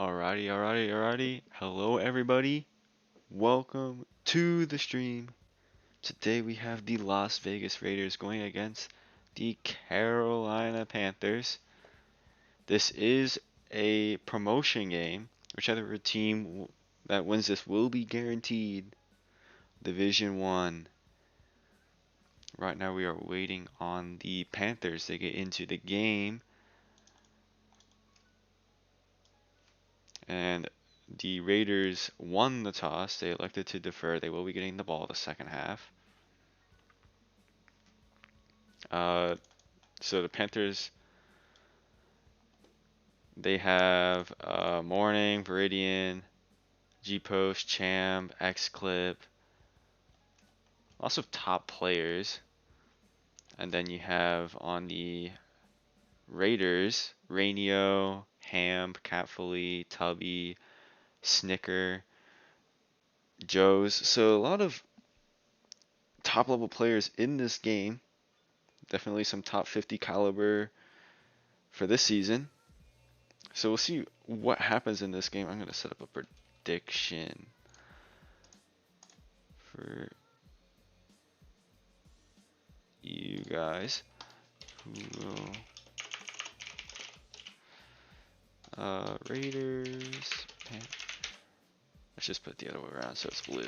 Alrighty. Hello, everybody. Welcome to the stream. Today we have the Las Vegas Raiders going against the Carolina Panthers. This is a promotion game. Whichever team that wins this will be guaranteed Division 1. Right now we are waiting on the Panthers to get into the game. And the Raiders won the toss. They elected to defer. They will be getting the ball the second half. So the Panthers, they have Morning, Viridian, G-Post, Champ, X-Clip, lots of top players. And then you have on the Raiders, Rainio, Ham, Catfully, Tubby, Snicker, Joe's. So a lot of top level players in this game. Definitely some top 50 caliber for this season. So we'll see what happens in this game. I'm going to set up a prediction for you guys. Who will Raiders. Let's just put it the other way around so it's blue.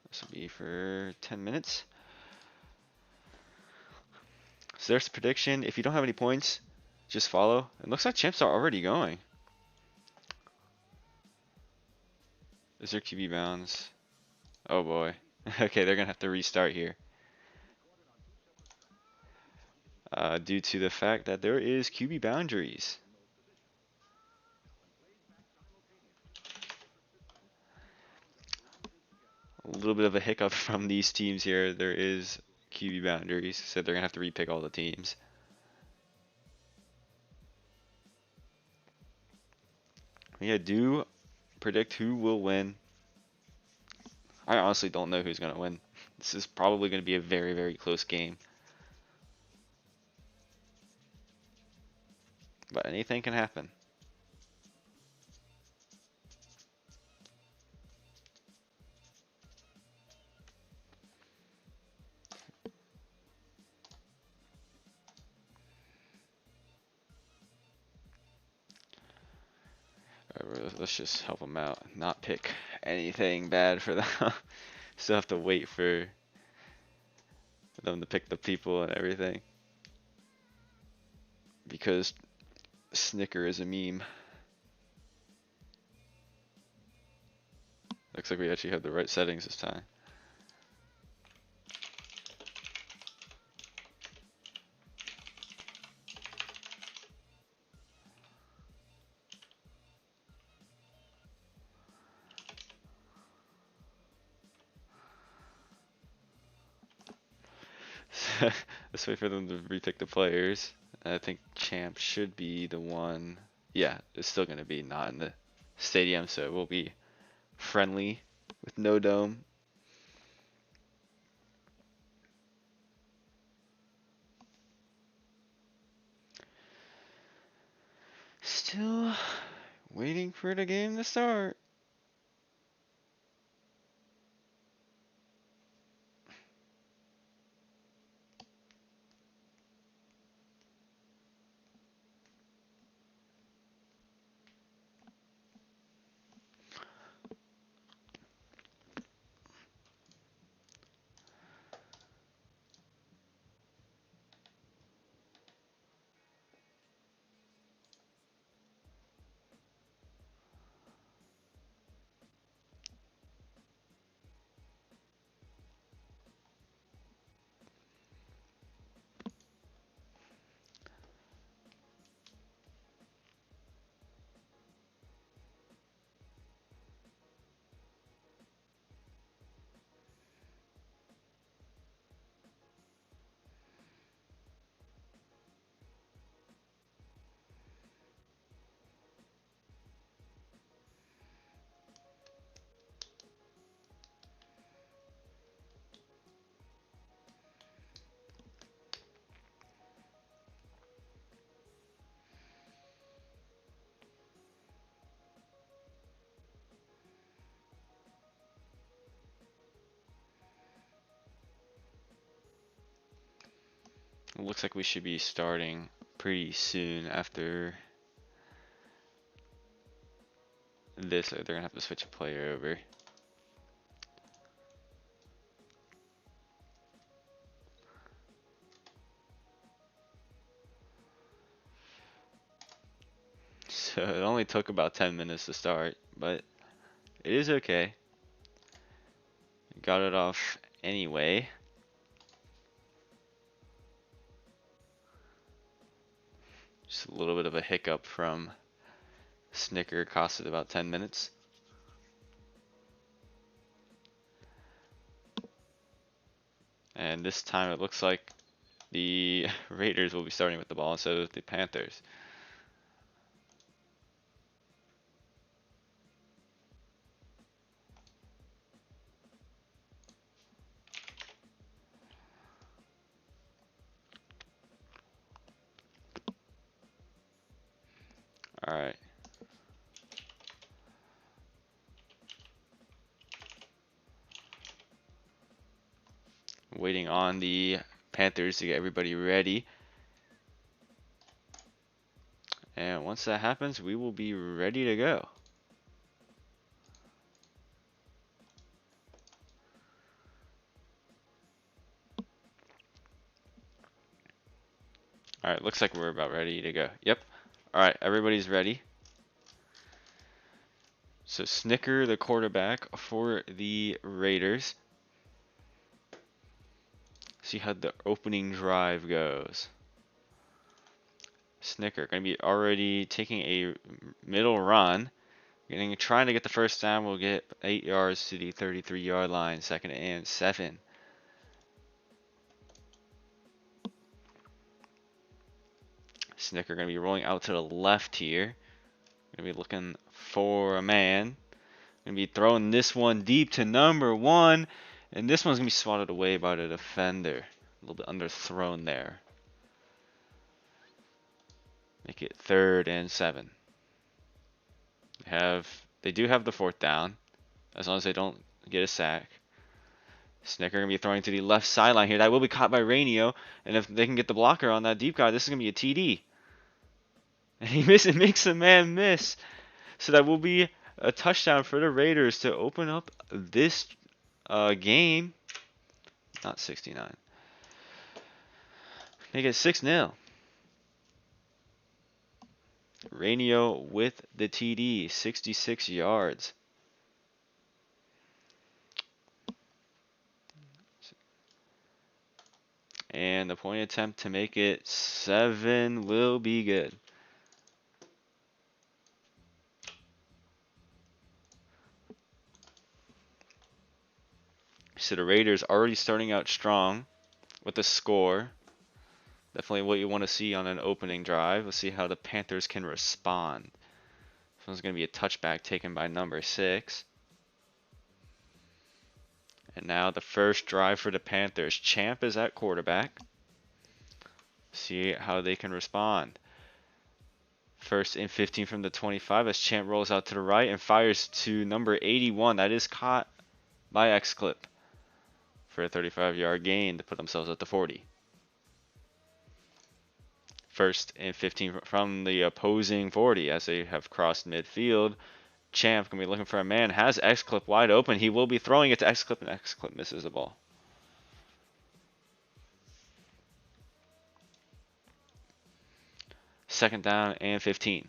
This will be for 10 minutes. So there's the prediction. If you don't have any points, just follow. It looks like champs are already going. Is there QB bounds? Oh boy. Okay, they're gonna have to restart here. Due to the fact that there is QB boundaries. A little bit of a hiccup from these teams here. There is QB boundaries, so they're gonna have to repick all the teams. Yeah, do predict who will win. I honestly don't know who's gonna win. This is probably gonna be a very, very close game. But anything can happen. Alright, let's just help them out. Not pick anything bad for them. Still have to wait for them to pick the people and everything. Because Snicker is a meme. Looks like we actually have the right settings this time. Let's wait for them to repick the players. I think Champ should be the one. Yeah, it's still going to be not in the stadium, so it will be friendly with no dome. Still waiting for the game to start. looks like we should be starting pretty soon after this. Or they're gonna have to switch a player over. So it only took about 10 minutes to start, but it is okay. Got it off anyway. Just a little bit of a hiccup from Snicker costed about 10 minutes. And this time it looks like the Raiders will be starting with the ball instead of the Panthers. All right. Waiting on the Panthers to get everybody ready. And once that happens, we will be ready to go. All right, looks like we're about ready to go. Yep. All right, everybody's ready. So Snicker, the quarterback for the Raiders. See how the opening drive goes. Snicker going to be already taking a middle run. Trying to get the first down. We'll get 8 yards to the 33-yard line. 2nd and 7. Snicker going to be rolling out to the left here. Going to be looking for a man. Going to be throwing this one deep to number 1. And this one's going to be swatted away by the defender. A little bit underthrown there. Make it 3rd and 7. They do have the 4th down, as long as they don't get a sack. Snicker going to be throwing to the left sideline here. That will be caught by Rainio. And if they can get the blocker on that deep guy, this is going to be a TD. And he makes the man miss. So that will be a touchdown for the Raiders to open up this game. Not 69. Make it 6-0. Rainio with the TD, 66 yards. And the point attempt to make it 7 will be good. So the Raiders already starting out strong with the score. Definitely what you want to see on an opening drive. Let's see how the Panthers can respond. This one's going to be a touchback taken by number 6. And now the first drive for the Panthers. Champ is at quarterback. See how they can respond. 1st and 15 from the 25 as Champ rolls out to the right and fires to number 81. That is caught by X-Clip for a 35-yard gain to put themselves at the 40. 1st and 15 from the opposing 40 as they have crossed midfield. Champ going to be looking for a man. Has X-Clip wide open. He will be throwing it to X-Clip, and X-Clip misses the ball. Second down and 15.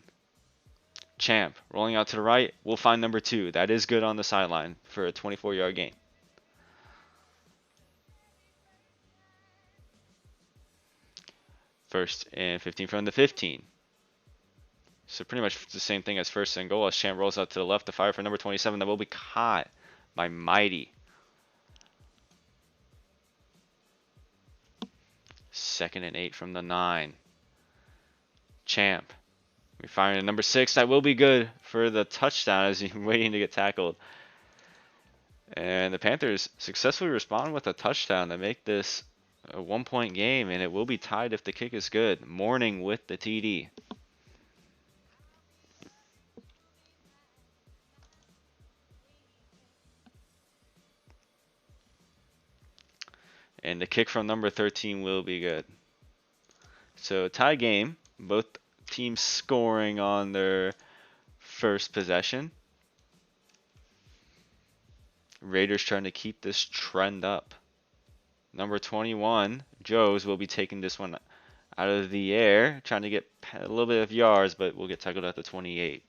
Champ rolling out to the right. We'll find number 2. That is good on the sideline for a 24-yard gain. First and 15 from the 15. So pretty much the same thing as 1st and goal as Champ rolls out to the left to fire for number 27. That will be caught by Mighty. 2nd and 8 from the 9. Champ. We're firing at number 6. That will be good for the touchdown as he's waiting to get tackled. And the Panthers successfully respond with a touchdown to make this a 1-point game. And it will be tied if the kick is good. Morning with the TD. And the kick from number 13 will be good. So tie game. Both teams scoring on their first possession. Raiders trying to keep this trend up. Number 21, Joes, will be taking this one out of the air, trying to get a little bit of yards, but will get tackled at the 28.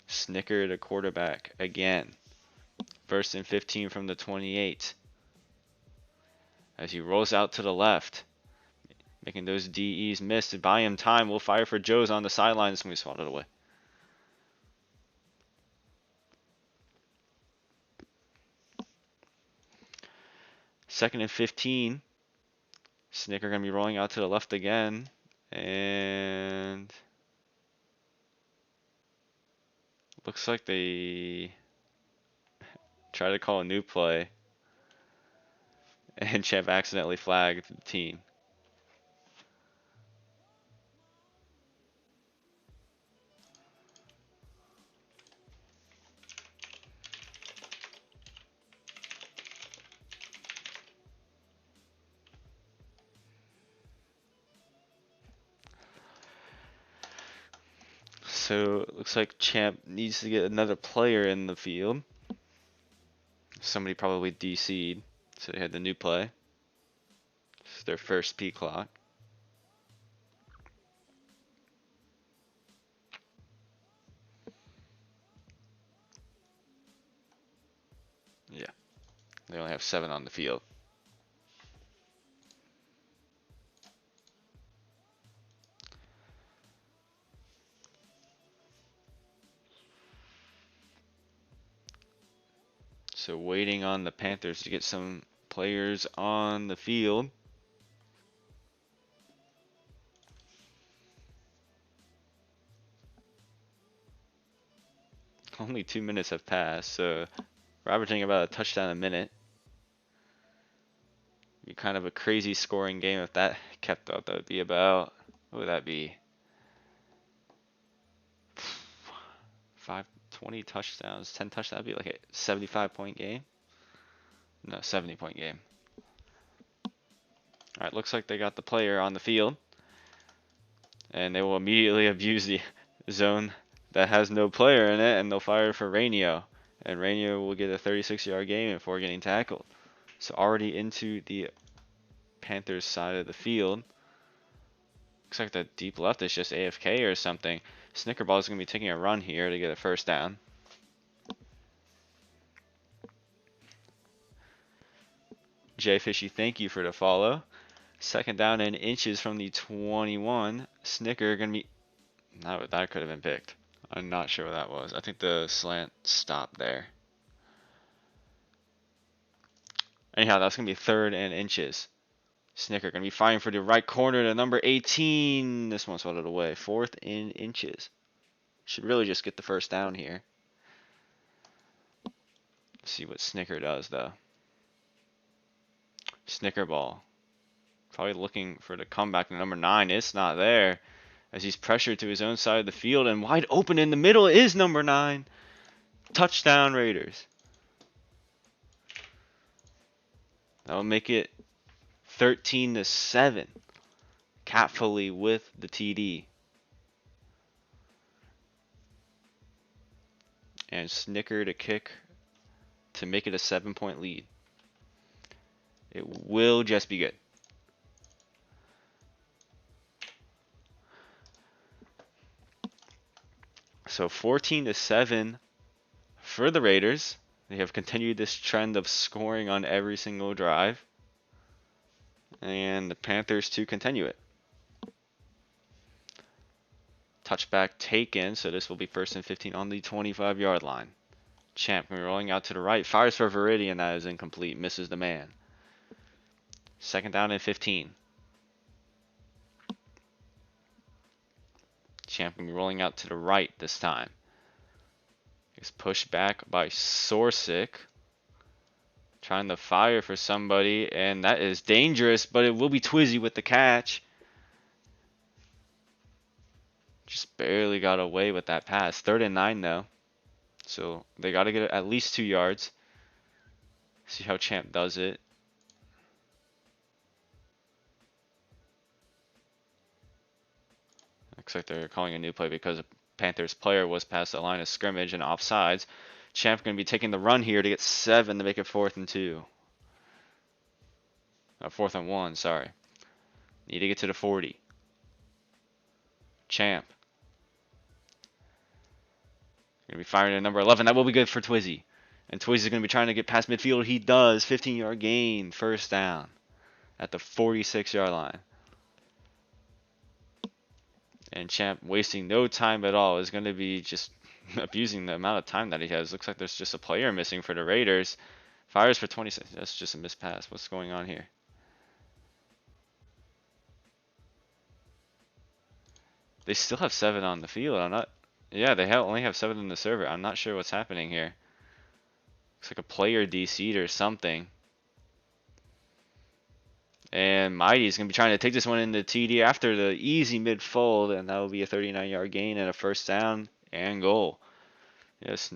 Snicker, the quarterback, again. First and 15 from the 28. As he rolls out to the left, making those DEs miss to buy him time. We'll fire for Joes on the sidelines when we swat it away. Second and 15. Snicker going to be rolling out to the left again. And looks like they try to call a new play. And Champ accidentally flagged the team. So it looks like Champ needs to get another player in the field. Somebody probably DC'd, so they had the new play. It's their first P clock. Yeah, they only have 7 on the field. So waiting on the Panthers to get some players on the field. Only 2 minutes have passed, so we're averaging about a touchdown a minute. Be kind of a crazy scoring game if that kept up. That would be about, what would that be? 20 touchdowns, 10 touchdowns. That'd be like a 75-point game. No, 70-point game. All right, looks like they got the player on the field. And they will immediately abuse the zone that has no player in it, and they'll fire for Rainio. And Rainio will get a 36-yard gain before getting tackled. So already into the Panthers side of the field. Looks like the deep left is just AFK or something. Snickerball is going to be taking a run here to get a first down. Jay Fishy, thank you for the follow. Second down and inches from the 21. Snicker going to be... No, that could have been picked. I'm not sure what that was. I think the slant stopped there. Anyhow, that's going to be third and inches. Snicker going to be firing for the right corner to number 18. This one's swatted away. Fourth and inches. Should really just get the first down here. Let's see what Snicker does, though. Snicker ball. Probably looking for the comeback to number 9. It's not there. As he's pressured to his own side of the field, and wide open in the middle is number 9. Touchdown Raiders. That'll make it 13-7. Cat Foley with the TD. And Snicker to kick to make it a 7-point lead. It will just be good. So 14-7 for the Raiders. They have continued this trend of scoring on every single drive. And the Panthers to continue it. Touchback taken, so this will be first and 15 on the 25-yard line. Champ rolling out to the right, fires for Viridian, that is incomplete, misses the man. Second down and 15. Champ rolling out to the right this time. He's pushed back by Sorsick. Trying to fire for somebody, and that is dangerous, but it will be Twizzy with the catch. Just barely got away with that pass. 3rd and 9 though. So they got to get at least 2 yards. See how Champ does it. Looks like they're calling a new play because a Panthers player was past the line of scrimmage and offsides. Champ going to be taking the run here to get 7 to make it 4th and 2. 4th and 1, sorry. Need to get to the 40. Champ. Going to be firing at number 11. That will be good for Twizzy. And Twizzy's going to be trying to get past midfield. He does. 15-yard gain. First down at the 46-yard line. And Champ, wasting no time at all, is going to be just abusing the amount of time that he has. Looks like there's just a player missing for the Raiders. Fires for 26. That's just a missed pass. What's going on here? They still have 7 on the field. I'm not. Yeah, they only have 7 in the server. I'm not sure what's happening here. Looks like a player DC'd or something. And Mighty's going to be trying to take this one into TD after the easy mid-fold, and that will be a 39-yard gain and a first down and goal. Yes,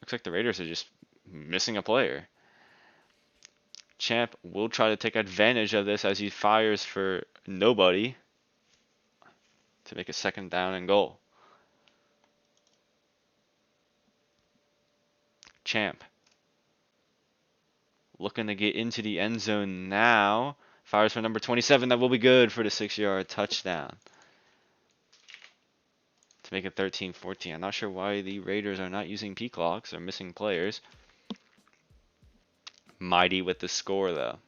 looks like the Raiders are just missing a player. Champ will try to take advantage of this as he fires for nobody to make a second down and goal. Champ looking to get into the end zone now. Fires for number 27. That will be good for the 6-yard touchdown to make it 13-14. I'm not sure why the Raiders are not using peak locks or missing players. Mighty with the score, though.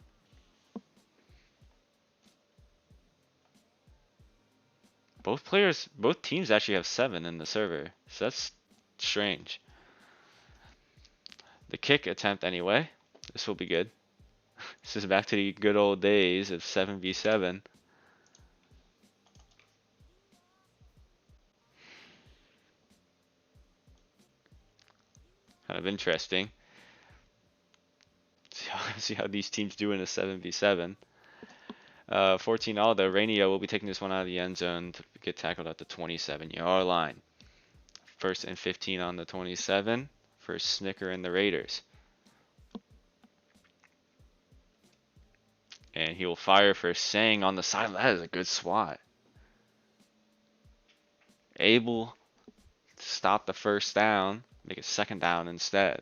Both teams actually have 7 in the server, so that's strange. The kick attempt anyway. This will be good. This is back to the good old days of 7v7. Kind of interesting. See how these teams do in a 7v7. 14 all, though. Rainio will be taking this one out of the end zone to get tackled at the 27-yard line. 1st and 15 on the 27 for Snicker and the Raiders. And he will fire for Sang on the side. That is a good swat. Able to stop the first down, make it second down instead.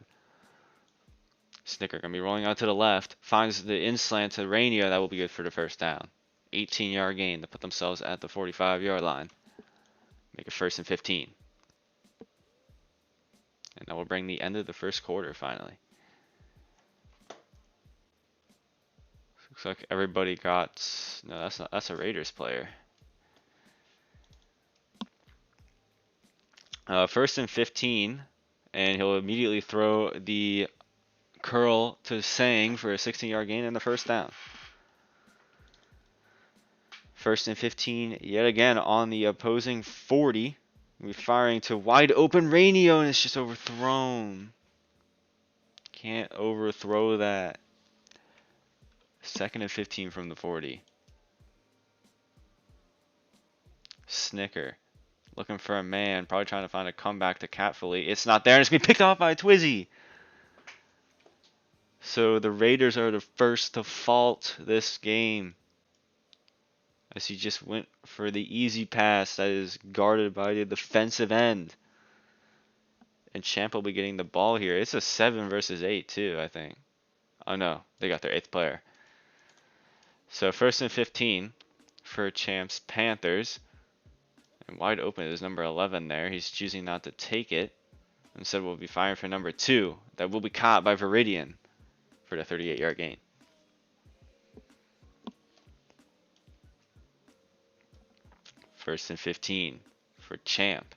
Snicker going to be rolling out to the left. Finds the in-slant to Rainier. That will be good for the first down. 18-yard gain to put themselves at the 45-yard line. Make it 1st and 15. And that will bring the end of the first quarter finally. Looks like everybody got. No, that's not. That's a Raiders player. 1st and 15, and he'll immediately throw the curl to Sang for a 16-yard gain and the first down. 1st and 15, yet again on the opposing 40. We're firing to wide open Rainio, and it's just overthrown. Can't overthrow that. 2nd and 15 from the 40. Snicker looking for a man, probably trying to find a comeback to Catfully. It's not there, and it's going to be picked off by Twizzy. So the Raiders are the first to fault this game, as he just went for the easy pass that is guarded by the defensive end. And Champ will be getting the ball here. It's a 7 versus 8 too, I think. Oh no, they got their 8th player. So 1st and 15 for Champ's Panthers. And wide open is number 11 there. He's choosing not to take it. Instead, we'll be firing for number 2. That will be caught by Viridian for the 38-yard gain. First and 15 for Champ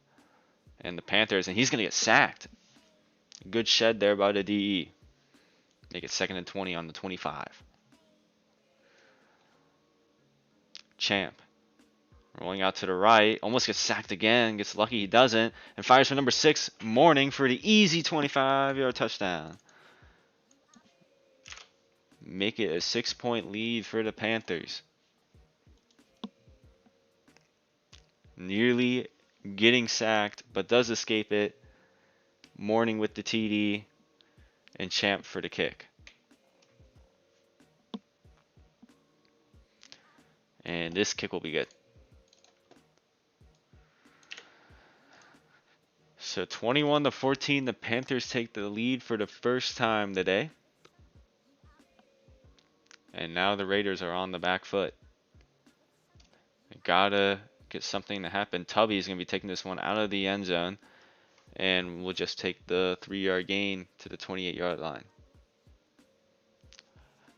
and the Panthers, and he's going to get sacked. Good shed there by the DE. Make it 2nd and 20 on the 25. Champ rolling out to the right, almost gets sacked again, gets lucky he doesn't, and fires for number 6, Morning, for the easy 25-yard touchdown. Make it a 6-point lead for the Panthers. Nearly getting sacked, but does escape it. Morning with the TD, and Champ for the kick. And this kick will be good. So 21-14, the Panthers take the lead for the first time today. And now the Raiders are on the back foot. They gotta get something to happen. Tubby's gonna be taking this one out of the end zone. And we'll just take the 3-yard gain to the 28-yard line.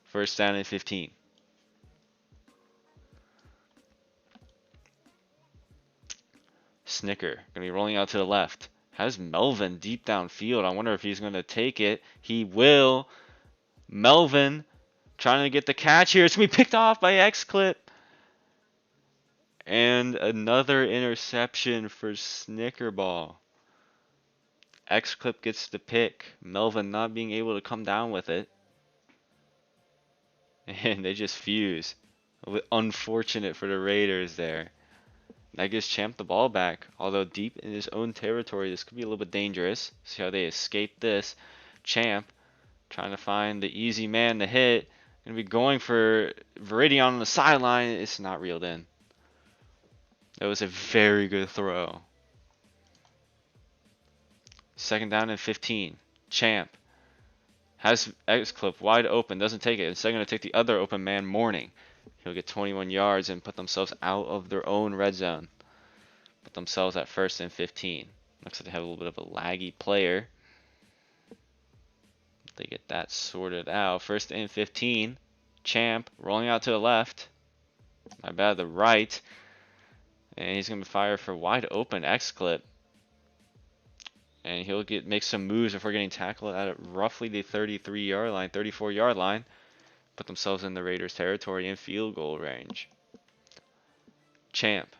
First down and 15. Snicker gonna be rolling out to the left. Has Melvin deep downfield. I wonder if he's gonna take it. He will. Melvin trying to get the catch here. It's gonna be picked off by X-Clip. And another interception for Snickerball. X-Clip gets the pick. Melvin not being able to come down with it. And they just fuse. Unfortunate for the Raiders there. That gives Champ the ball back. Although deep in his own territory, this could be a little bit dangerous. See how they escape this. Champ trying to find the easy man to hit. Gonna be going for Viridian on the sideline. It's not reeled in. That was a very good throw. Second down and 15. Champ has X-Clip wide open. Doesn't take it. Instead, going to take the other open man, Morning. He'll get 21 yards and put themselves out of their own red zone. Put themselves at first and 15. Looks like they have a little bit of a laggy player. They get that sorted out. First and 15. Champ rolling out to the left. My bad, the right. And he's going to fire for wide open X-Clip. And he'll make some moves before getting tackled at roughly the 33-yard line, 34-yard line. Put themselves in the Raiders' territory in field goal range. Champ.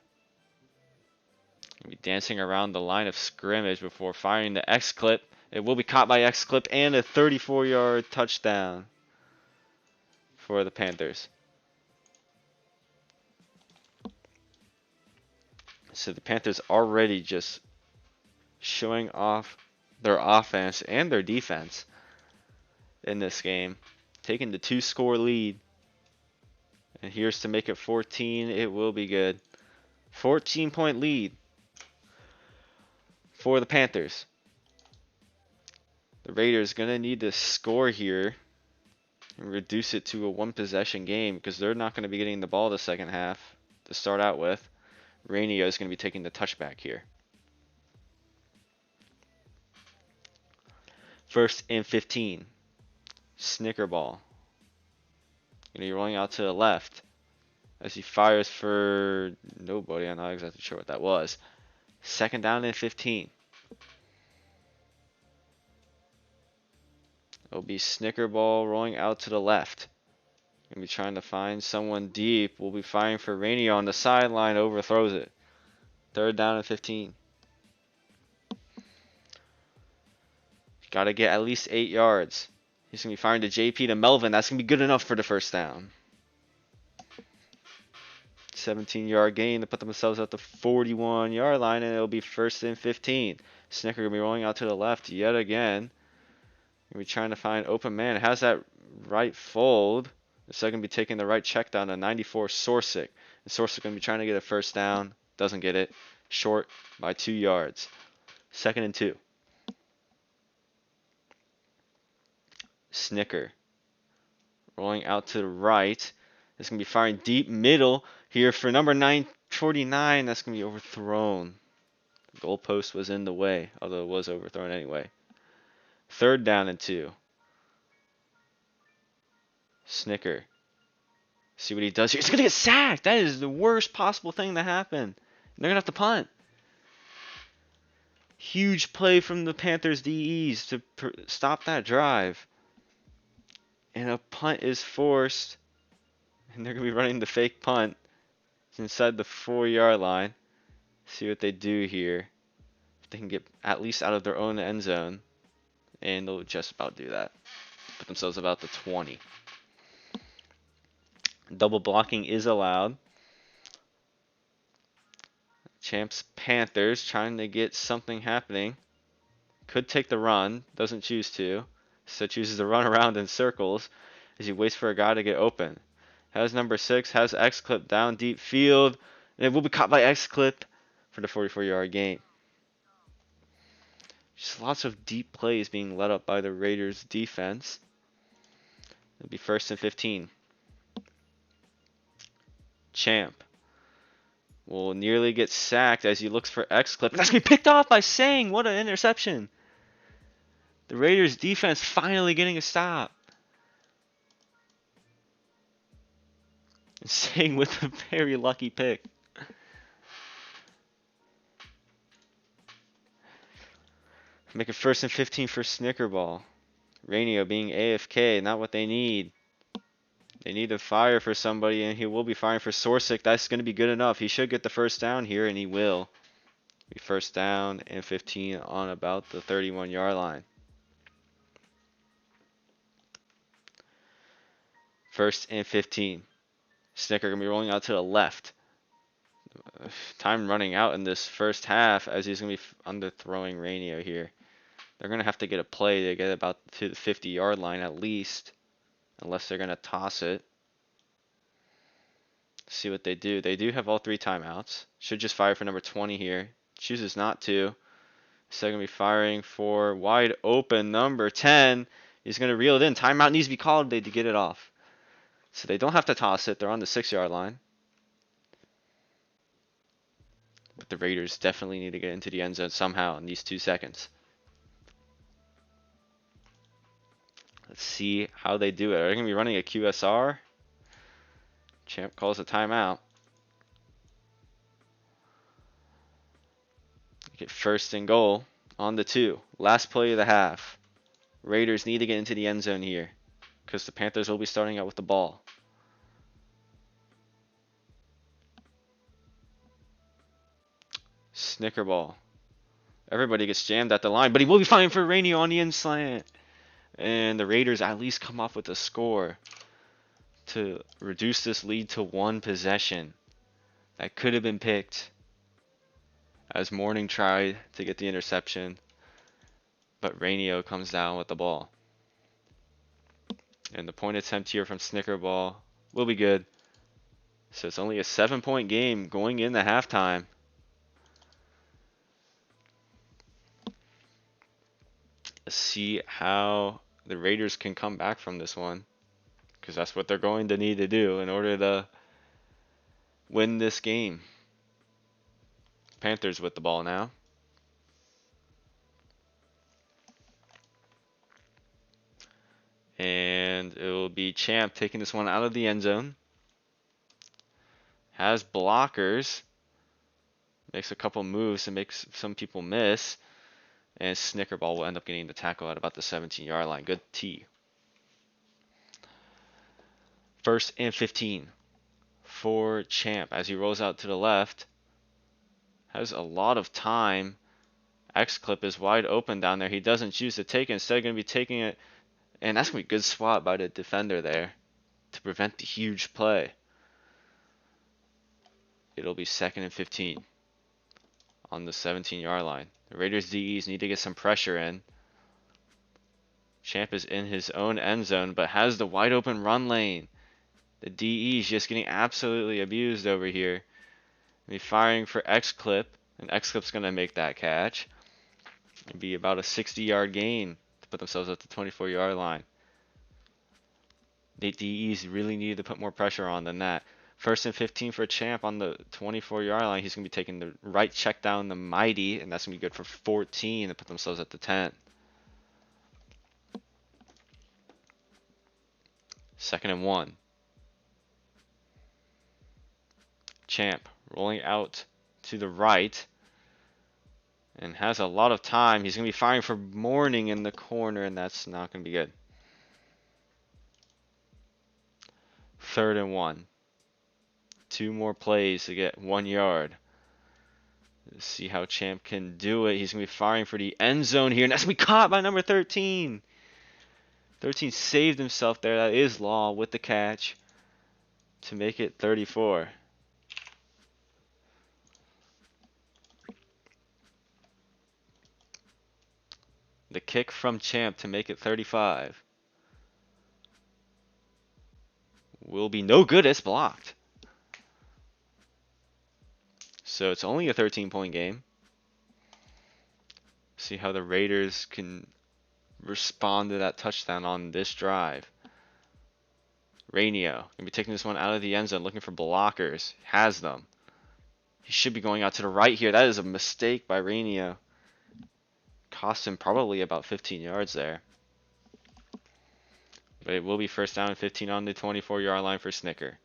Gonna be dancing around the line of scrimmage before firing the X-Clip. It will be caught by X-Clip and a 34-yard touchdown for the Panthers. So the Panthers already just showing off their offense and their defense in this game. Taking the 2-score lead. And here's to make it 14. It will be good. 14-point lead for the Panthers. The Raiders going to need to score here and reduce it to a one-possession game because they're not going to be getting the ball the second half to start out with. Rainio is going to be taking the touchback here. First and 15. Snickerball. Going to be rolling out to the left as he fires for nobody. I'm not exactly sure what that was. Second down and 15. It'll be Snickerball rolling out to the left. Going to be trying to find someone deep. We'll be firing for Rainio on the sideline. Overthrows it. Third down and 15. Got to get at least 8 yards. He's going to be firing to JP to Melvin. That's going to be good enough for the first down. 17-yard gain to put themselves at the 41-yard line, and it'll be first and 15. Snicker going to be rolling out to the left yet again. Going to be trying to find open man. Has that right fold. Instead going to be taking the right check down to 94 Sorsic. And Sorsic going to be trying to get a first down. Doesn't get it. Short by 2 yards. Second and 2. Snicker rolling out to the right. It's going to be firing deep middle here for number 949. That's going to be overthrown. The goalpost was in the way, although it was overthrown anyway. Third down and 2. Snicker. See what he does here. He's going to get sacked. That is the worst possible thing to happen. They're going to have to punt. Huge play from the Panthers DEs to stop that drive. And a punt is forced. And they're going to be running the fake punt. It's inside the 4-yard line. See what they do here. If they can get at least out of their own end zone. And they'll just about do that. Put themselves about the 20. Double blocking is allowed. Champs Panthers trying to get something happening. Could take the run. Doesn't choose to. So chooses to run around in circles as he waits for a guy to get open. Has number 6. Has X-Clip down deep field. And it will be caught by X-Clip for the 44-yard gain. Just lots of deep plays being led up by the Raiders defense. It'll be 1st and 15. Champ will nearly get sacked as he looks for X clip. And that's going to be picked off by Sang. What an interception. The Raiders defense finally getting a stop. And Sang with a very lucky pick. Make it 1st and 15 for Snickerball. Rainio being AFK, not what they need. They need to fire for somebody, and he will be firing for Sorsic. That's going to be good enough. He should get the first down here, and he will. Be 1st down and 15 on about the 31-yard line. 1st and 15. Snicker going to be rolling out to the left. Time running out in this first half as he's going to be underthrowing Rainio here. They're going to have to get a play to get about to the 50-yard line at least, unless they're going to toss it. See what they do. They do have all 3 timeouts. Should just fire for number 20 here. Chooses not to. So they're going to be firing for wide open number 10. He's going to reel it in. Timeout needs to be called to get it off. So they don't have to toss it. They're on the 6-yard line. But the Raiders definitely need to get into the end zone somehow in these 2 seconds. Let's see how they do it. Are they going to be running a QSR? Champ calls a timeout. Get 1st and goal on the 2. Last play of the half. Raiders need to get into the end zone here because the Panthers will be starting out with the ball. Snickerball. Everybody gets jammed at the line, but he will be firing for Rainio on the in slant. And the Raiders at least come off with a score to reduce this lead to 1 possession. That could have been picked as Mourning tried to get the interception, but Rainio comes down with the ball. And the point attempt here from Snickerball will be good. So it's only a 7-point game going into halftime. Let's see how the Raiders can come back from this one, because that's what they're going to need to do in order to win this game. Panthers with the ball now. And it will be Champ taking this one out of the end zone. Has blockers. Makes a couple moves and makes some people miss. And Snickerball will end up getting the tackle at about the 17-yard line. Good T. 1st and 15 for Champ as he rolls out to the left. Has a lot of time. X-Clip is wide open down there. He doesn't choose to take it. Instead, going to be taking it. And that's going to be a good swat by the defender there to prevent the huge play. It'll be 2nd and 15 on the 17-yard line. The Raiders DEs need to get some pressure in. Champ is in his own end zone, but has the wide open run lane. The DE is just getting absolutely abused over here. Be firing for X-Clip, and X-Clip's going to make that catch. It'd be about a 60-yard gain to put themselves at the 24-yard line. The DEs really needed to put more pressure on than that. 1st and 15 for Champ on the 24-yard line. He's going to be taking the right check down the mighty, and that's going to be good for 14 to put themselves at the 10. 2nd and 1. Champ rolling out to the right and has a lot of time. He's going to be firing for Mourning in the corner, and that's not going to be good. 3rd and 1. 2 more plays to get 1 yard. Let's see how Champ can do it. He's going to be firing for the end zone here, and that's going to be caught by number 13. 13 saved himself there. That is Law with the catch to make it 34. The kick from Champ to make it 35 will be no good. It's blocked. So it's only a 13-point game. See how the Raiders can respond to that touchdown on this drive. Rainio gonna be taking this one out of the end zone, looking for blockers. Has them. He should be going out to the right here. That is a mistake by Rainio. Cost him probably about 15 yards there. But it will be first down and 15 on the 24-yard line for Snicker.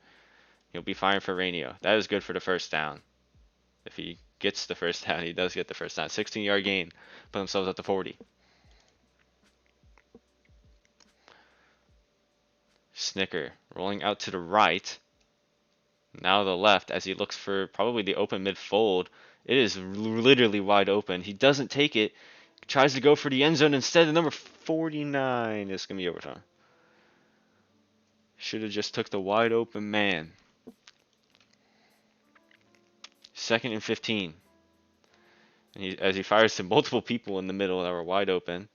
He'll be firing for Rainio. That is good for the first down. If he gets the first down, he does get the first down. 16-yard gain. Put themselves at the 40. Snicker rolling out to the right. Now the left as he looks for probably the open mid-fold. It is literally wide open. He doesn't take it. Tries to go for the end zone instead. The number 49 is going to be overtime. Should have just took the wide open man. 2nd and 15. And as he fires to multiple people in the middle that were wide open.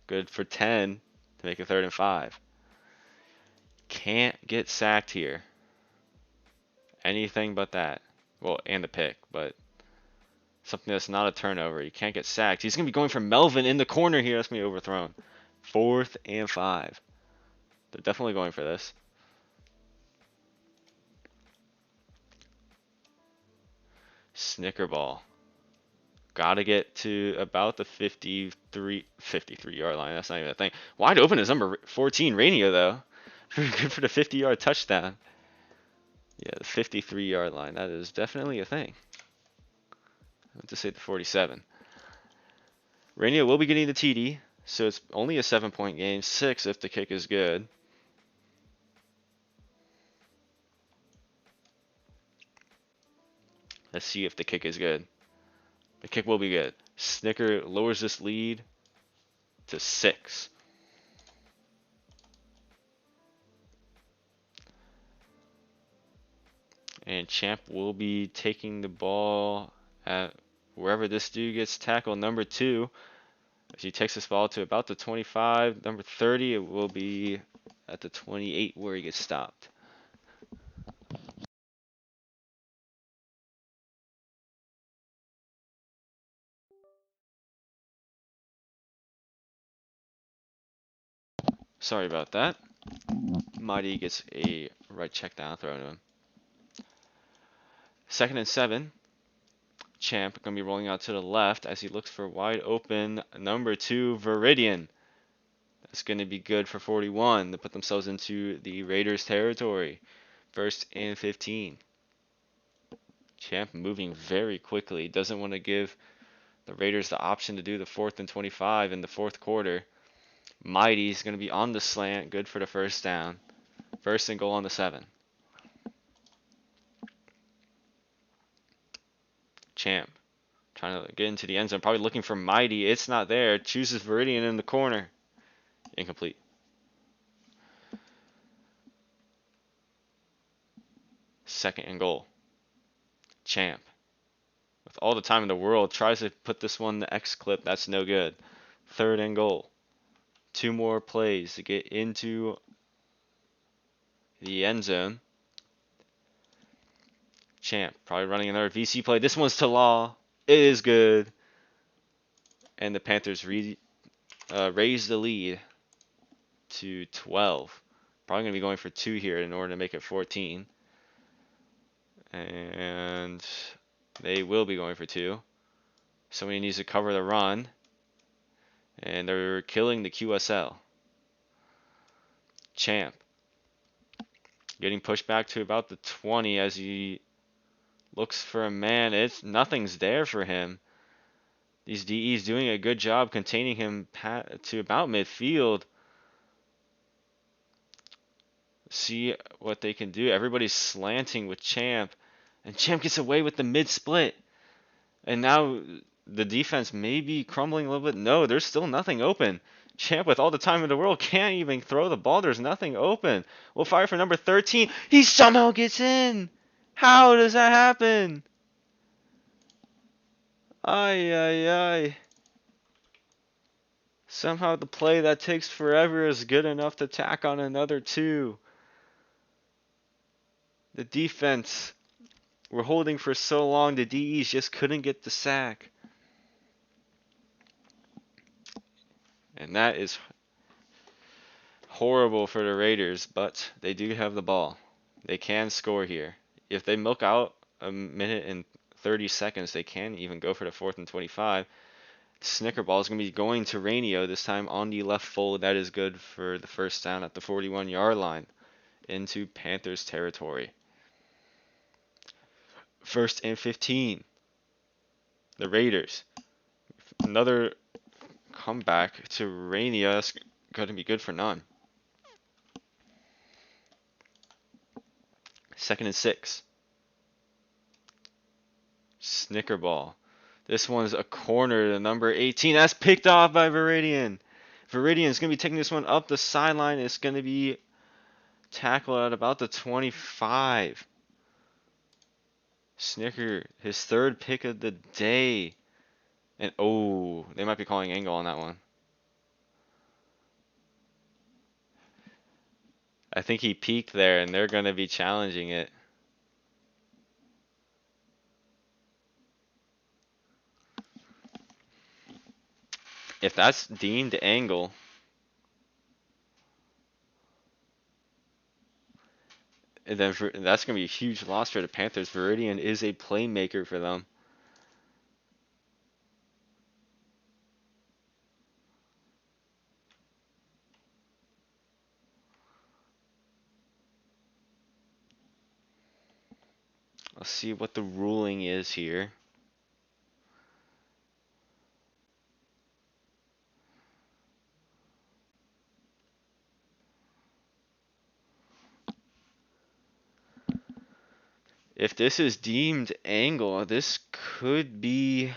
Good for 10 to make it 3rd and 5. Can't get sacked here. Anything but that. Well, and the pick, but something that's not a turnover. You can't get sacked. He's going to be going for Melvin in the corner here. That's going to be overthrown. 4th and 5. They're definitely going for this. Snicker ball. Got to get to about the 53 yard line. That's not even a thing. Wide open is number 14, Rainio, though. Good for the 50-yard touchdown. Yeah, the 53-yard line. That is definitely a thing. I have to say the 47. Rainio will be getting the TD, so it's only a 7-point game. 6 if the kick is good. Let's see if the kick is good. The kick will be good. Snicker lowers this lead to 6. And Champ will be taking the ball at wherever this dude gets tackled, number 2. As he takes this ball to about the 25, number 30, it will be at the 28 where he gets stopped. Sorry about that. Mighty gets a right check down throw to him. 2nd and 7. Champ going to be rolling out to the left as he looks for wide open number 2, Viridian. That's going to be good for 41 to put themselves into the Raiders territory. 1st and 15. Champ moving very quickly. Doesn't want to give the Raiders the option to do the 4th and 25 in the 4th quarter. Mighty's going to be on the slant. Good for the first down. 1st and goal on the 7. Champ trying to get into the end zone. Probably looking for Mighty. It's not there. Chooses Viridian in the corner. Incomplete. Second and goal. Champ, with all the time in the world, tries to put this one in the X clip. That's no good. 3rd and goal. 2 more plays to get into the end zone. Champ probably running another VC play. This one's to Law. It is good. And the Panthers raise the lead to 12. Probably going to be going for 2 here in order to make it 14. And they will be going for 2. Somebody needs to cover the run. And they're killing the QSL. Champ getting pushed back to about the 20 as he looks for a man. Nothing's there for him. These DEs doing a good job containing him to about midfield. See what they can do. Everybody's slanting with Champ. And Champ gets away with the mid-split. And now the defense may be crumbling a little bit. No, there's still nothing open. Champ, with all the time in the world, can't even throw the ball. There's nothing open. We'll fire for number 13. He somehow gets in. How does that happen? Ay, ay, ay. Somehow the play that takes forever is good enough to tack on another 2. The defense were holding for so long, the DEs just couldn't get the sack. And that is horrible for the Raiders, but they do have the ball. They can score here. If they milk out a minute and 30 seconds, they can even go for the 4th and 25. Snicker ball is going to be going to Rainio this time on the left fold. That is good for the first down at the 41-yard line into Panthers territory. 1st and 15. The Raiders. Another comeback to Rainio. That's going to be good for none. 2nd and 6. Snicker ball. This one's a corner to number 18. That's picked off by Viridian. Viridian's going to be taking this one up the sideline. It's going to be tackled at about the 25. Snicker, his 3rd pick of the day. And oh, they might be calling angle on that one. I think he peeked there and they're going to be challenging it. If that's deemed angle, and then that's going to be a huge loss for the Panthers. Viridian is a playmaker for them. Let's see what the ruling is here. If this is deemed angle, this could be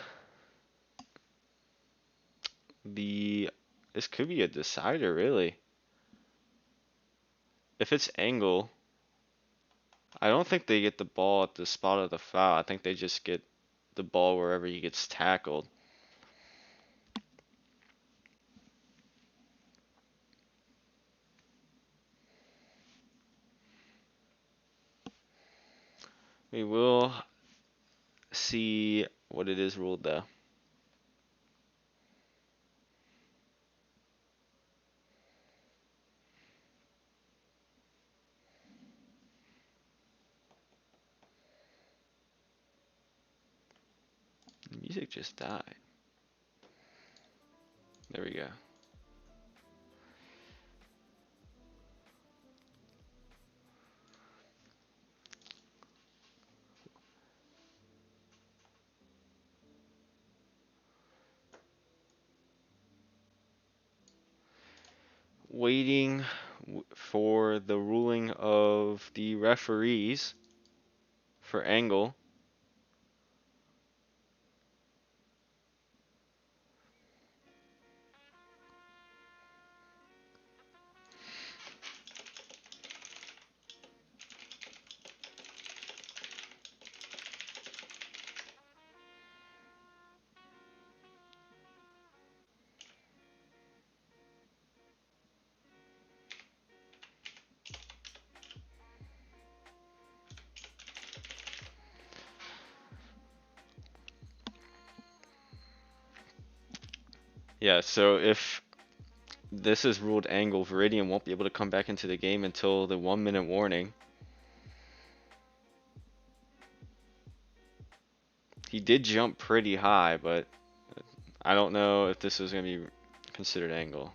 this could be a decider, really. If it's angle, I don't think they get the ball at the spot of the foul. I think they just get the ball wherever he gets tackled. We will see what it is ruled though. The music just died. There we go. Waiting for the ruling of the referees for angle. Yeah, so if this is ruled angle, Viridian won't be able to come back into the game until the 1-minute warning. He did jump pretty high, but I don't know if this is going to be considered angle.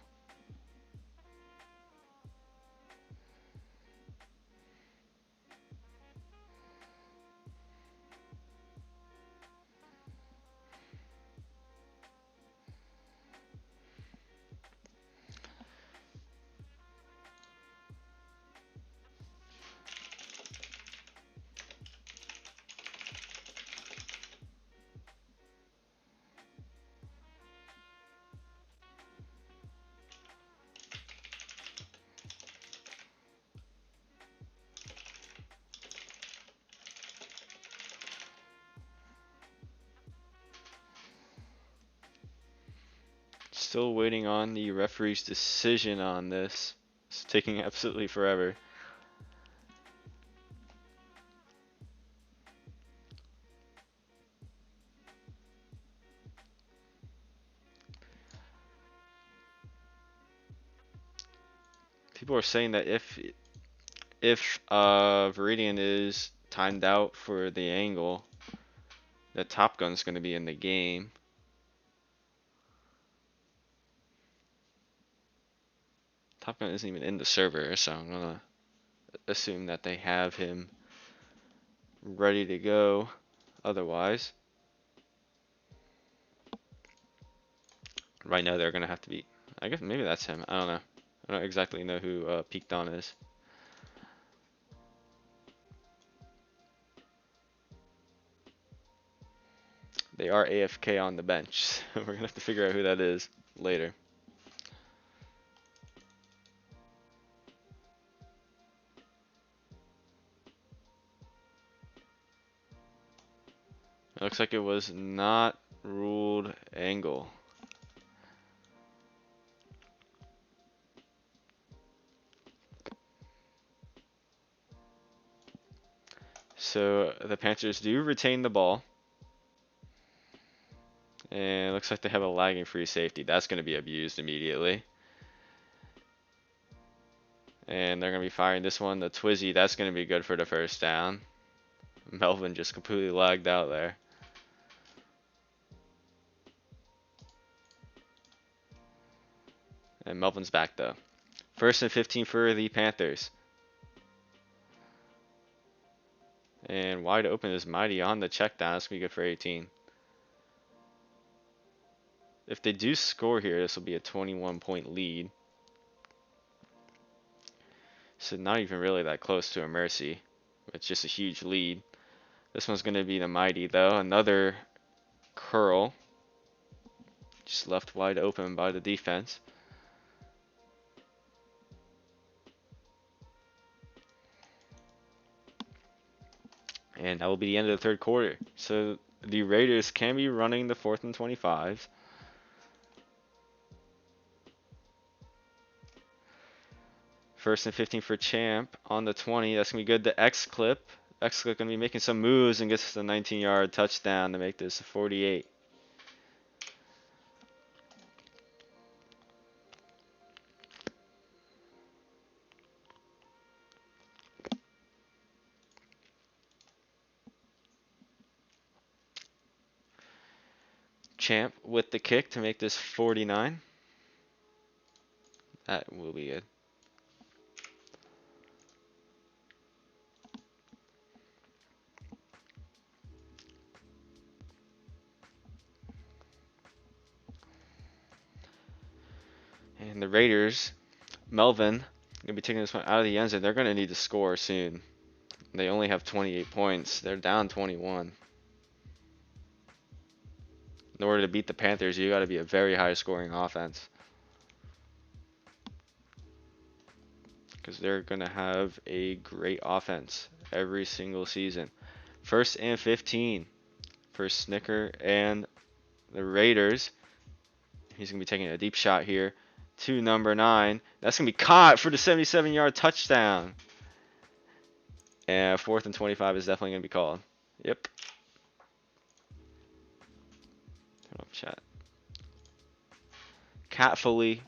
Still waiting on the referee's decision on this. It's taking absolutely forever. People are saying that if Viridian is timed out for the angle, that Top Gun's going to be in the game. Top Gun isn't even in the server, so I'm gonna assume that they have him ready to go. Otherwise, right now they're gonna have to be. I guess maybe that's him. I don't know. I don't exactly know who Peaked On is. They are AFK on the bench. We're gonna have to figure out who that is later. It looks like it was not ruled angle. So the Panthers do retain the ball. And it looks like they have a lagging free safety. That's going to be abused immediately. And they're going to be firing this one, the Twizzy. That's going to be good for the first down. Melvin just completely lagged out there. And Melvin's back though. 1st and 15 for the Panthers. And wide open is Mighty on the check down. That's going to be good for 18. If they do score here, this will be a 21-point lead. So not even really that close to a mercy. It's just a huge lead. This one's going to be the Mighty though. Another curl. Just left wide open by the defense. And that will be the end of the third quarter. So the Raiders can be running the 4th and 25. First and 15 for Champ on the 20. That's going to be good. The X-Clip. X-Clip going to be making some moves and gets the 19-yard touchdown to make this a 48. Champ with the kick to make this 49. That will be good. And the Raiders, Melvin, going to be taking this one out of the end zone. They're going to need to score soon. They only have 28 points. They're down 21. In order to beat the Panthers, you got to be a very high scoring offense. Because they're going to have a great offense every single season. 1st and 15 for Snicker and the Raiders. He's going to be taking a deep shot here to number 9. That's going to be caught for the 77-yard touchdown. And 4th and 25 is definitely going to be called. Yep. Turn off chat. Cat Foley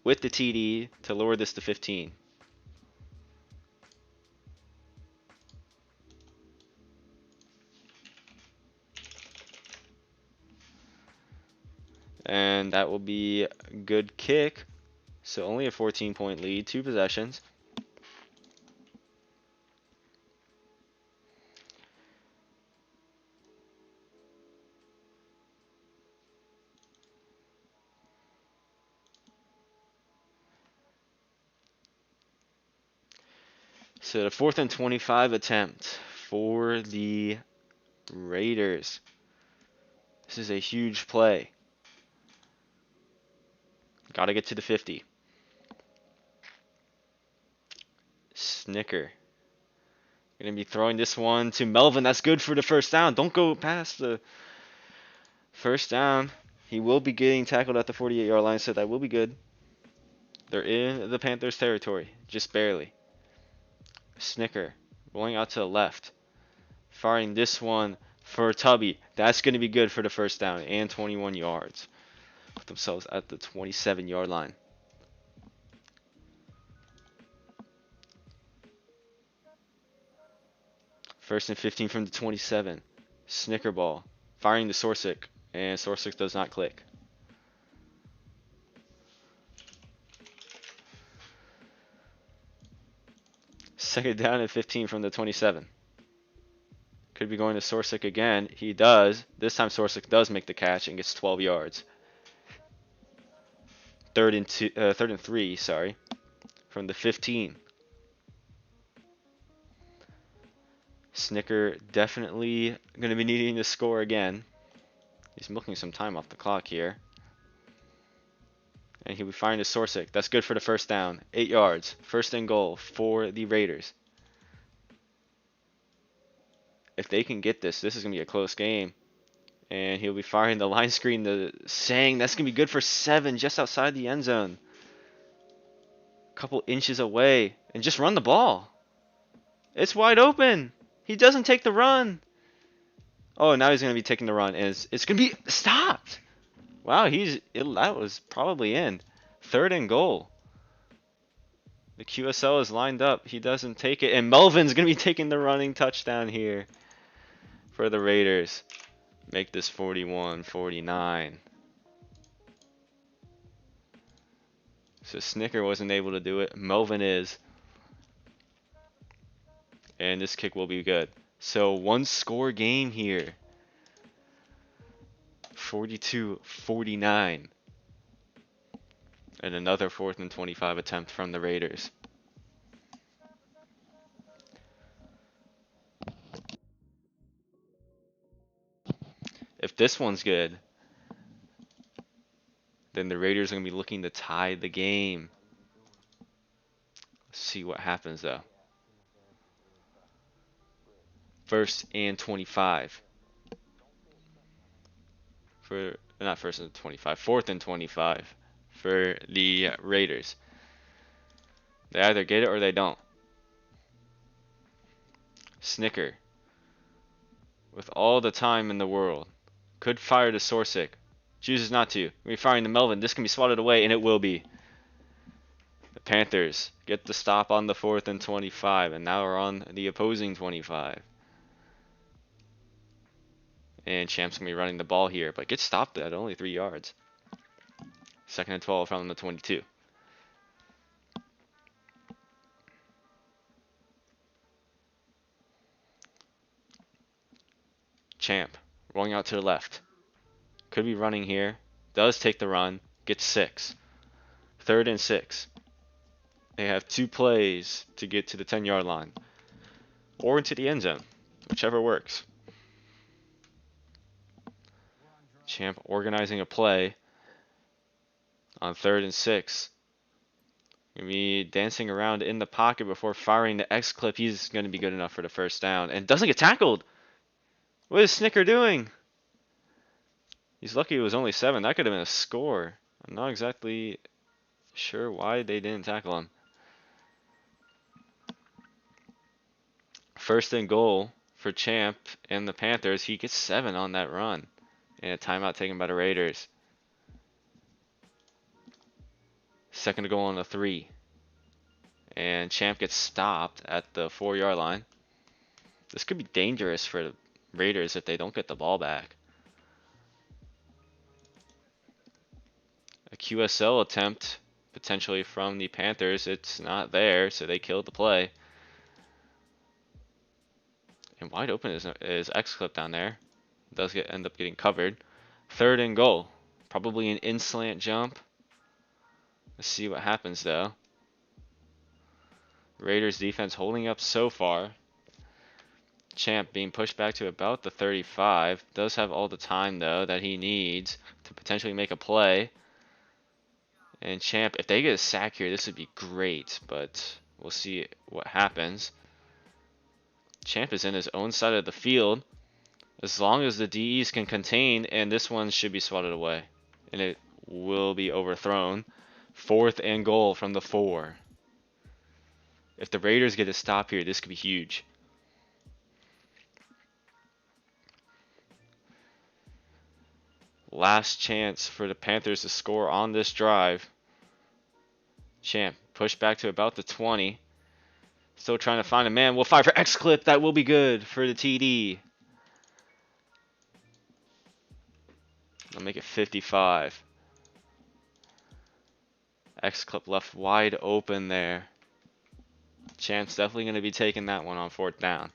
with the TD to lower this to 15. And that will be a good kick. So only a 14-point lead, 2 possessions. So the 4th and 25 attempt for the Raiders. This is a huge play. Got to get to the 50. Snicker. Going to be throwing this one to Melvin. That's good for the first down. Don't go past the first down. He will be getting tackled at the 48-yard line, so that will be good. They're in the Panthers territory, just barely. Snicker going out to the left. Firing this one for Tubby. That's going to be good for the first down and 21 yards. Put themselves at the 27-yard line. First and 15 from the 27. Snicker ball. Firing to Sorsic. And Sorsic does not click. Second down and 15 from the 27. Could be going to Sorsic again. He does. This time Sorsic does make the catch and gets 12 yards. Third and 3, sorry, from the 15. Snicker definitely going to be needing to score again. He's milking some time off the clock here. And he'll be firing to Sorsic. That's good for the first down. 8 yards. First and goal for the Raiders. If they can get this, this is going to be a close game. And he'll be firing the line screen to Sang. That's going to be good for 7 just outside the end zone. A couple inches away. And just run the ball. It's wide open. He doesn't take the run. Oh, now he's going to be taking the run. And it's going to be stopped. Wow, that was probably in. Third and goal. The QSL is lined up. He doesn't take it. And Melvin's going to be taking the running touchdown here for the Raiders. Make this 41-49. So Snicker wasn't able to do it. Melvin is. And this kick will be good. So one score game here. 42-49. And another 4th and 25 attempt from the Raiders. If this one's good, then the Raiders are going to be looking to tie the game. Let's see what happens though. First and 25. Not first and 25, 4th and 25 for the Raiders. They either get it or they don't. Snicker, with all the time in the world, could fire to Sorsic. Chooses not to. We're firing to Melvin. This can be swatted away, and it will be. The Panthers get the stop on the 4th and 25, and now we're on the opposing 25. And Champ's going to be running the ball here, but gets stopped at only 3 yards. 2nd and 12 from the 22. Champ rolling out to the left. Could be running here. Does take the run. Gets 6. 3rd and 6. They have 2 plays to get to the 10-yard line. Or into the end zone. Whichever works. Champ organizing a play on 3rd and 6. Gonna be dancing around in the pocket before firing the X clip. He's going to be good enough for the first down. And doesn't get tackled. What is Snicker doing? He's lucky it was only 7. That could have been a score. I'm not exactly sure why they didn't tackle him. First and goal for Champ and the Panthers. He gets 7 on that run. And a timeout taken by the Raiders. Second to go on the 3. And Champ gets stopped at the 4-yard line. This could be dangerous for the Raiders if they don't get the ball back. A QSL attempt potentially from the Panthers. It's not there, so they killed the play. And wide open is X-Clip down there. Does end up getting covered. 3rd and goal. Probably an in-slant jump. Let's see what happens though. Raiders defense holding up so far. Champ being pushed back to about the 35. Does have all the time though that he needs to potentially make a play. And Champ, if they get a sack here, this would be great, but we'll see what happens. Champ is in his own side of the field. As long as the DEs can contain, and this one should be swatted away. And it will be overthrown. 4th and goal from the 4. If the Raiders get a stop here, this could be huge. Last chance for the Panthers to score on this drive. Champ pushed back to about the 20. Still trying to find a man. We'll fire for X clip. That will be good for the TD. I'll make it 55. X clip left wide open there. Champ's definitely going to be taking that one on 4th down.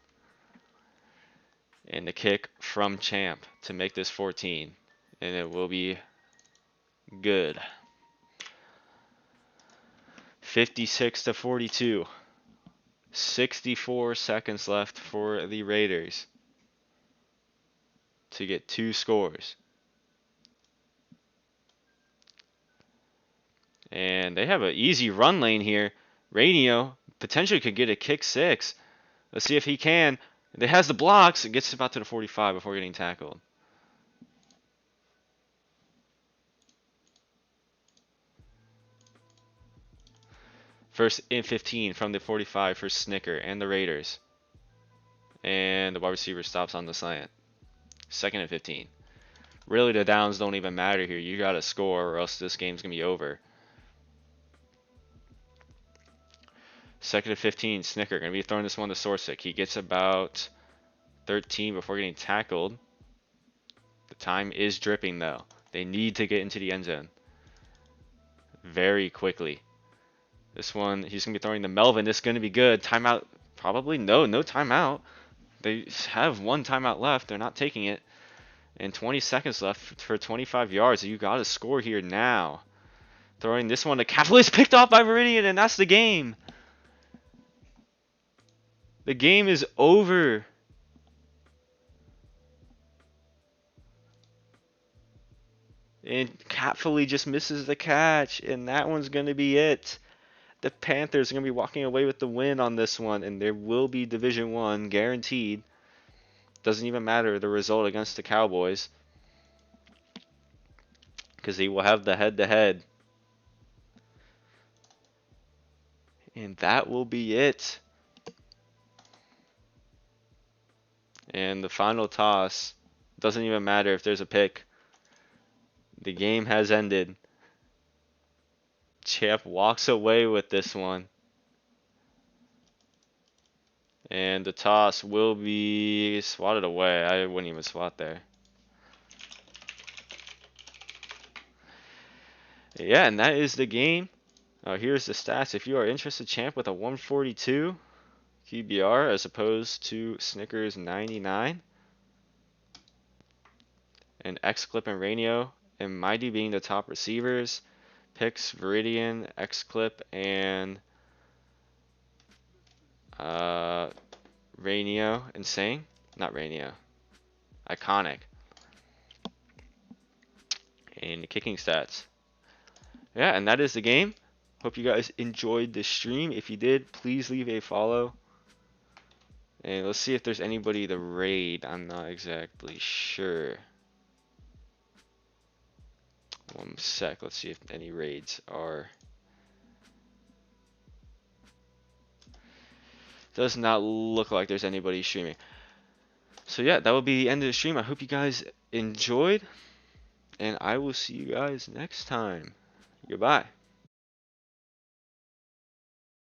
And the kick from Champ to make this 14. And it will be good. 56-42. 64 seconds left for the Raiders to get 2 scores. And they have an easy run lane here. Radio potentially could get a kick 6. Let's see if he can. It has the blocks. It gets about to the 45 before getting tackled. First and 15 from the 45 for Snicker and the Raiders. And the wide receiver stops on the slant. 2nd and 15. Really, the downs don't even matter here. You got to score or else this game's going to be over. 2nd and 15. Snicker going to be throwing this one to Sorsick. He gets about 13 before getting tackled. The time is dripping, though. They need to get into the end zone very quickly. This one, he's going to be throwing to Melvin. This is going to be good. Timeout? Probably no timeout. They have 1 timeout left. They're not taking it. And 20 seconds left for 25 yards. You got to score here now. Throwing this one to Cavaliers, picked off by Meridian, and that's the game. The game is over. And Catfully just misses the catch, and that one's going to be it. The Panthers are going to be walking away with the win on this one, and there will be Division 1 guaranteed. Doesn't even matter the result against the Cowboys, because they will have the head-to-head. And that will be it. And the final toss, doesn't even matter if there's a pick. The game has ended. Champ walks away with this one. And the toss will be swatted away. I wouldn't even swat there. Yeah, and that is the game. Here's the stats. If you are interested, Champ with a 142 QBR as opposed to Snickers 99. And X-Clip and Rainio and Mighty being the top receivers. Picks, Viridian, X-Clip, and Rainio and Sing. Not Rainio. Iconic. And the kicking stats. Yeah, and that is the game. Hope you guys enjoyed the stream. If you did, please leave a follow. And let's see if there's anybody to raid. I'm not exactly sure. One sec. Let's see if any raids are. Does not look like there's anybody streaming. So yeah, that will be the end of the stream. I hope you guys enjoyed. And I will see you guys next time. Goodbye.